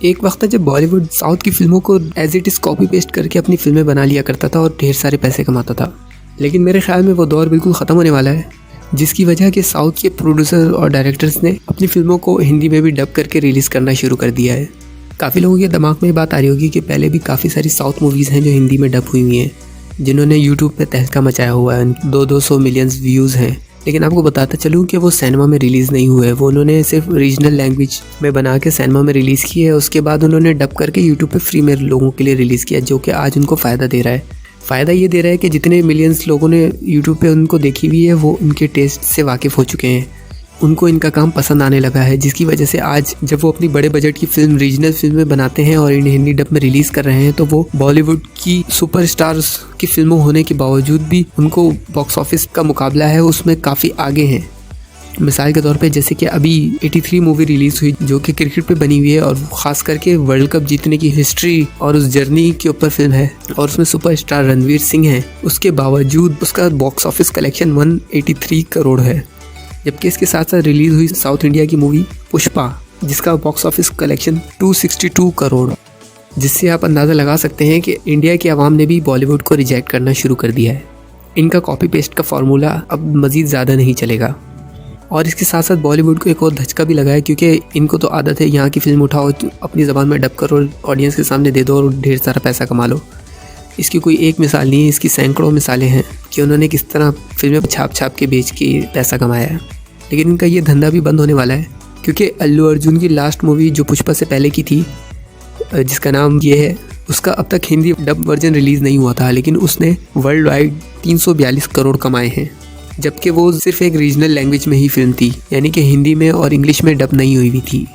एक वक्त था जब बॉलीवुड साउथ की फिल्मों को as it is copy paste करके अपनी फिल्में बना लिया करता था और ढेर सारे पैसे कमाता था। लेकिन मेरे ख्याल में वो दौर बिल्कुल ख़त्म होने वाला है, जिसकी वजह कि साउथ के प्रोड्यूसर और डायरेक्टर्स ने अपनी फिल्मों को हिंदी में भी डब करके रिलीज़ करना शुरू कर दिया है। काफ़ी लोगों के दिमाग में ये बात आ रही होगी कि पहले भी काफ़ी सारी साउथ मूवीज़ हैं जो हिंदी में डब हुई हैं, जिन्होंने यूट्यूब पे तहलका मचाया हुआ है, 200 मिलियन व्यूज़ हैं। लेकिन आपको बताता चलूँ कि वो सिनेमा में रिलीज़ नहीं हुए, वो उन्होंने सिर्फ रीजनल लैंग्वेज में बना के सिनेमा में रिलीज़ की है। उसके बाद उन्होंने डब करके यूट्यूब पे फ्री में लोगों के लिए रिलीज़ किया, जो कि आज उनको फ़ायदा दे रहा है। फ़ायदा ये दे रहा है कि जितने मिलियंस लोगों ने यूट्यूब पे उनको देखी हुई है, वो उनके टेस्ट से वाकिफ़ हो चुके हैं, उनको इनका काम पसंद आने लगा है, जिसकी वजह से आज जब वो अपनी बड़े बजट की फिल्म रीजनल फिल्में बनाते हैं और इन्हें हिंदी डब में रिलीज़ कर रहे हैं, तो वो बॉलीवुड की सुपरस्टार्स की फिल्मों होने के बावजूद भी उनको बॉक्स ऑफिस का मुकाबला है उसमें काफ़ी आगे हैं। मिसाल के तौर पे जैसे कि अभी 83 मूवी रिलीज़ हुई, जो कि क्रिकेट पे बनी हुई है और ख़ास करके वर्ल्ड कप जीतने की हिस्ट्री और उस जर्नी के ऊपर फिल्म है, और उसमें सुपरस्टार रणवीर सिंह है। उसके बावजूद उसका बॉक्स ऑफिस कलेक्शन 183 करोड़ है। जबकि इसके साथ साथ रिलीज़ हुई साउथ इंडिया की मूवी पुष्पा, जिसका बॉक्स ऑफिस कलेक्शन 262 करोड़, जिससे आप अंदाज़ा लगा सकते हैं कि इंडिया की आवाम ने भी बॉलीवुड को रिजेक्ट करना शुरू कर दिया है। इनका कॉपी पेस्ट का फार्मूला अब मज़ीद ज़्यादा नहीं चलेगा। और इसके साथ साथ बॉलीवुड को एक और धचका भी लगा है, क्योंकि इनको तो आदत है यहाँ की फिल्म उठाओ, अपनी ज़बान में डब करो, ऑडियंस के सामने दे दो और ढेर सारा पैसा कमा लो। इसकी कोई एक मिसाल नहीं है, इसकी सैकड़ों मिसालें हैं कि उन्होंने किस तरह फिल्में छाप छाप के बेच के पैसा कमाया है। लेकिन इनका ये धंधा भी बंद होने वाला है, क्योंकि अल्लू अर्जुन की लास्ट मूवी जो पुष्पा से पहले की थी, जिसका नाम ये है, उसका अब तक हिंदी डब वर्जन रिलीज़ नहीं हुआ था, लेकिन उसने वर्ल्ड वाइड 342 करोड़ कमाए हैं, जबकि वो सिर्फ एक रीजनल लैंग्वेज में ही फिल्म थी, यानी कि हिंदी में और इंग्लिश में डब नहीं हुई भी थी।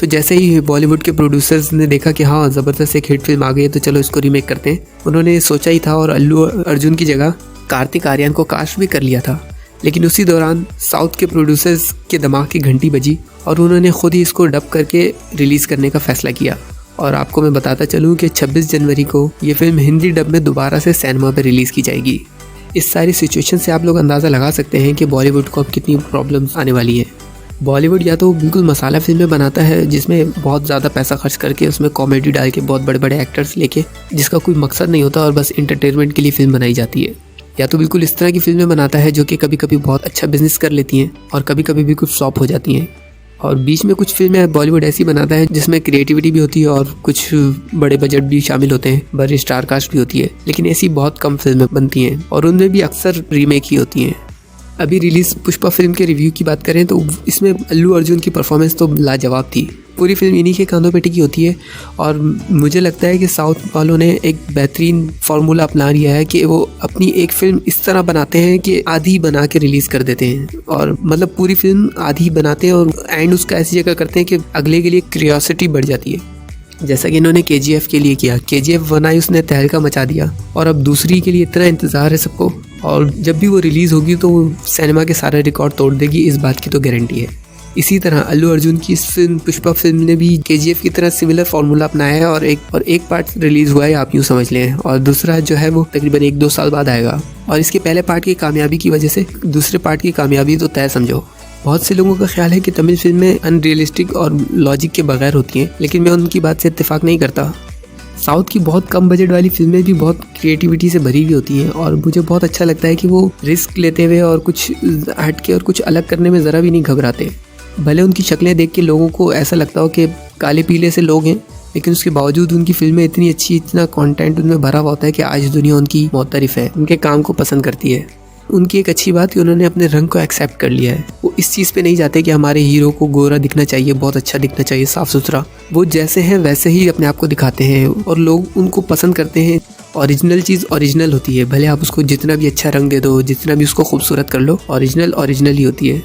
तो जैसे ही बॉलीवुड के प्रोड्यूसर्स ने देखा कि हाँ ज़बरदस्त एक हिट फिल्म आ गई है, तो चलो इसको रीमेक करते हैं, उन्होंने सोचा ही था और अल्लू अर्जुन की जगह कार्तिक आर्यन को कास्ट भी कर लिया था। लेकिन उसी दौरान साउथ के प्रोड्यूसर्स के दिमाग की घंटी बजी और उन्होंने ख़ुद ही इसको डब करके रिलीज़ करने का फ़ैसला किया। और आपको मैं बताता चलूँ कि 26 जनवरी को ये फिल्म हिंदी डब में दोबारा से सिनेमा पर रिलीज़ की जाएगी। इस सारी सिचुएशन से आप लोग अंदाज़ा लगा सकते हैं कि बॉलीवुड को अब कितनी प्रॉब्लम्स आने वाली है। बॉलीवुड या तो बिल्कुल मसाला फिल्में बनाता है, जिसमें बहुत ज़्यादा पैसा खर्च करके उसमें कॉमेडी डाल के बहुत बड़े बड़े एक्टर्स लेके, जिसका कोई मकसद नहीं होता और बस इंटरटेनमेंट के लिए फिल्म बनाई जाती है। या तो बिल्कुल इस तरह की फिल्में बनाता है जो कि कभी कभी बहुत अच्छा बिजनेस कर लेती हैं और कभी कभी भी कुछ फ्लॉप हो जाती हैं। और बीच में कुछ फिल्में बॉलीवुड ऐसी बनाता है जिसमें क्रिएटिविटी भी होती है और कुछ बड़े बजट भी शामिल होते हैं, बड़ी स्टार कास्ट भी होती है, लेकिन ऐसी बहुत कम फिल्में बनती हैं और उनमें भी अक्सर रीमेक ही होती हैं। अभी रिलीज़ पुष्पा फिल्म के रिव्यू की बात करें तो इसमें अल्लू अर्जुन की परफॉर्मेंस तो लाजवाब थी। पूरी फिल्म इन्हीं के कांधों पे टिकी होती है और मुझे लगता है कि साउथ वालों ने एक बेहतरीन फार्मूला अपना लिया है कि वो अपनी एक फिल्म इस तरह बनाते हैं कि आधी बना के रिलीज़ कर देते हैं, और मतलब पूरी फिल्म आधी बनाते हैं और एंड उसका ऐसी जगह करते हैं कि अगले के लिए क्यूरियोसिटी बढ़ जाती है। जैसा कि इन्होंने KGF के लिए किया, KGF बनाई, उसने तहलका मचा दिया और अब दूसरी के लिए इतना इंतज़ार है सबको, और जब भी वो रिलीज़ होगी तो वो सिनेमा के सारे रिकॉर्ड तोड़ देगी, इस बात की तो गारंटी है। इसी तरह अल्लू अर्जुन की इस फिल्म पुष्पा फिल्म ने भी KGF की तरह सिमिलर फार्मूला अपनाया है और एक पार्ट रिलीज़ हुआ है, आप यूँ समझ लें, और दूसरा जो है वो तकरीबन 1-2 साल बाद आएगा। और इसके पहले पार्ट की कामयाबी की वजह से दूसरे पार्ट की कामयाबी तो तय समझो। बहुत से लोगों का ख्याल है कि तमिल फिल्में अनरियलिस्टिक और लॉजिक के बगैर होती हैं, लेकिन मैं उनकी बात से इत्तेफाक नहीं करता। साउथ की बहुत कम बजट वाली फिल्में भी बहुत क्रिएटिविटी से भरी हुई होती हैं और मुझे बहुत अच्छा लगता है कि वो रिस्क लेते हुए और कुछ हटके और कुछ अलग करने में ज़रा भी नहीं घबराते। भले उनकी शक्लें देख के लोगों को ऐसा लगता हो कि काले पीले से लोग हैं, लेकिन उसके बावजूद उनकी फिल्में इतनी अच्छी, इतना कंटेंट उनमें भरा हुआ होता है कि आज दुनिया उनकी मोतरफ है, उनके काम को पसंद करती है। उनकी एक अच्छी बात कि उन्होंने अपने रंग को एक्सेप्ट कर लिया है। वो इस चीज़ पे नहीं जाते कि हमारे हीरो को गोरा दिखना चाहिए, बहुत अच्छा दिखना चाहिए, साफ़ सुथरा। वो जैसे हैं वैसे ही अपने आप को दिखाते हैं और लोग उनको पसंद करते हैं। ओरिजिनल चीज़ ओरिजिनल होती है, भले आप उसको जितना भी अच्छा रंग दे दो, जितना भी उसको खूबसूरत कर लो, ओरिजिनल ही होती है।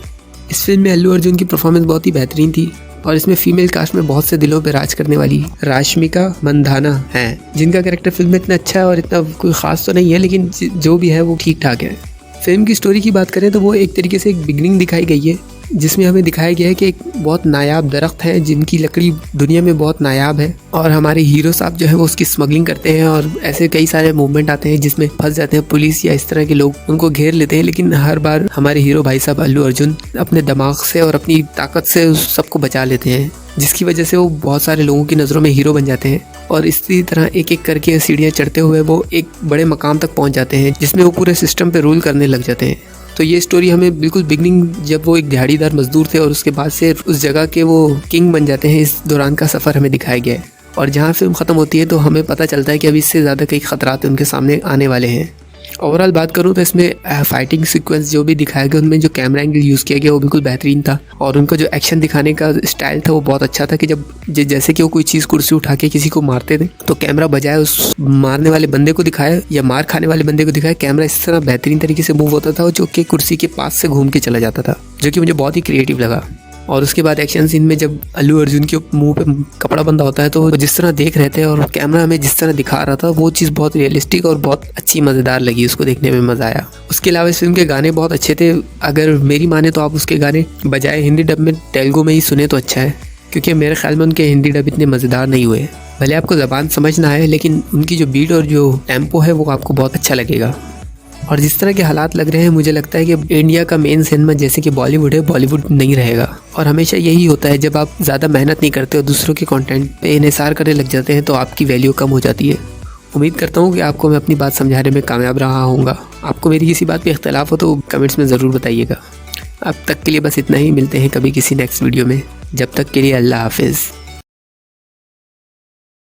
इस फिल्म में अल्लू अर्जुन की परफॉर्मेंस बहुत ही बेहतरीन थी और इसमें फीमेल कास्ट में बहुत से दिलों पे राज करने वाली राश्मिका मंदाना हैं, जिनका कैरेक्टर फिल्म में इतना अच्छा है और इतना कोई ख़ास तो नहीं है, लेकिन जो भी है वो ठीक ठाक है। फिल्म की स्टोरी की बात करें तो वो एक तरीके से एक बिगनिंग दिखाई गई है, जिसमें हमें दिखाया गया है कि एक बहुत नायाब दरख्त है जिनकी लकड़ी दुनिया में बहुत नायाब है और हमारे हीरो साहब जो है वो उसकी स्मगलिंग करते हैं और ऐसे कई सारे मूवमेंट आते हैं जिसमें फंस जाते हैं पुलिस या इस तरह के लोग, उनको घेर लेते हैं। लेकिन हर बार हमारे हीरो भाई साहब अल्लू अर्जुन अपने दिमाग से और अपनी ताकत से उस सबको बचा लेते हैं। जिसकी वजह से वो बहुत सारे लोगों की नज़रों में हीरो बन जाते हैं और इसी तरह एक एक करके सीढ़ियाँ चढ़ते हुए वो एक बड़े मकाम तक पहुँच जाते हैं जिसमें वो पूरे सिस्टम पे रूल करने लग जाते हैं। तो ये स्टोरी हमें बिल्कुल बिगनिंग जब वो एक दिहाड़ीदार मजदूर थे और उसके बाद से उस जगह के वो किंग बन जाते हैं, इस दौरान का सफ़र हमें दिखाया गया है। और जहाँ फिल्म ख़त्म होती है तो हमें पता चलता है कि अभी इससे ज़्यादा कई ख़तरात उनके सामने आने वाले हैं। ओवरऑल बात करूँ तो इसमें फाइटिंग सीक्वेंस जो भी दिखाया गया उनमें जो कैमरा एंगल यूज़ किया गया वो बिल्कुल बेहतरीन था और उनका जो एक्शन दिखाने का स्टाइल था वो बहुत अच्छा था कि जब जैसे कि वो कोई चीज़ कुर्सी उठा के किसी को मारते थे तो कैमरा बजाय उस मारने वाले बंदे को दिखाया या मार खाने वाले बंदे को दिखाया, कैमरा इस तरह बेहतरीन तरीके से मूव होता था जो कि कुर्सी के पास से घूम के चला जाता था, जो कि मुझे बहुत ही क्रिएटिव लगा। और उसके बाद एक्शन सीन में जब अल्लू अर्जुन के मुंह पे कपड़ा बंधा होता है तो वो जिस तरह देख रहे थे और कैमरा हमें जिस तरह दिखा रहा था वो चीज़ बहुत रियलिस्टिक और बहुत अच्छी मज़ेदार लगी, उसको देखने में मज़ा आया। उसके अलावा इस फिल्म के गाने बहुत अच्छे थे। अगर मेरी माने तो आप उसके गाने बजाय हिंदी डब में तेलुगु में ही सुने तो अच्छा है, क्योंकि मेरे ख्याल में उनके हिंदी डब इतने मज़ेदार नहीं हुए। भले आपको ज़बान समझ ना आए लेकिन उनकी जो बीट और जो टेम्पो है वो आपको बहुत अच्छा लगेगा। और जिस तरह के हालात लग रहे हैं मुझे लगता है कि इंडिया का मेन सिनेमा जैसे कि बॉलीवुड है, बॉलीवुड नहीं रहेगा। और हमेशा यही होता है, जब आप ज़्यादा मेहनत नहीं करते और दूसरों के कंटेंट पे इन्हिसार करने लग जाते हैं तो आपकी वैल्यू कम हो जाती है। उम्मीद करता हूँ कि आपको मैं अपनी बात समझाने में कामयाब रहा होऊंगा। आपको मेरी किसी बात पे इख्तलाफ हो तो कमेंट्स में ज़रूर बताइएगा। अब तक के लिए बस इतना ही, मिलते हैं कभी किसी नेक्स्ट वीडियो में। जब तक के लिए अल्लाह हाफिज़।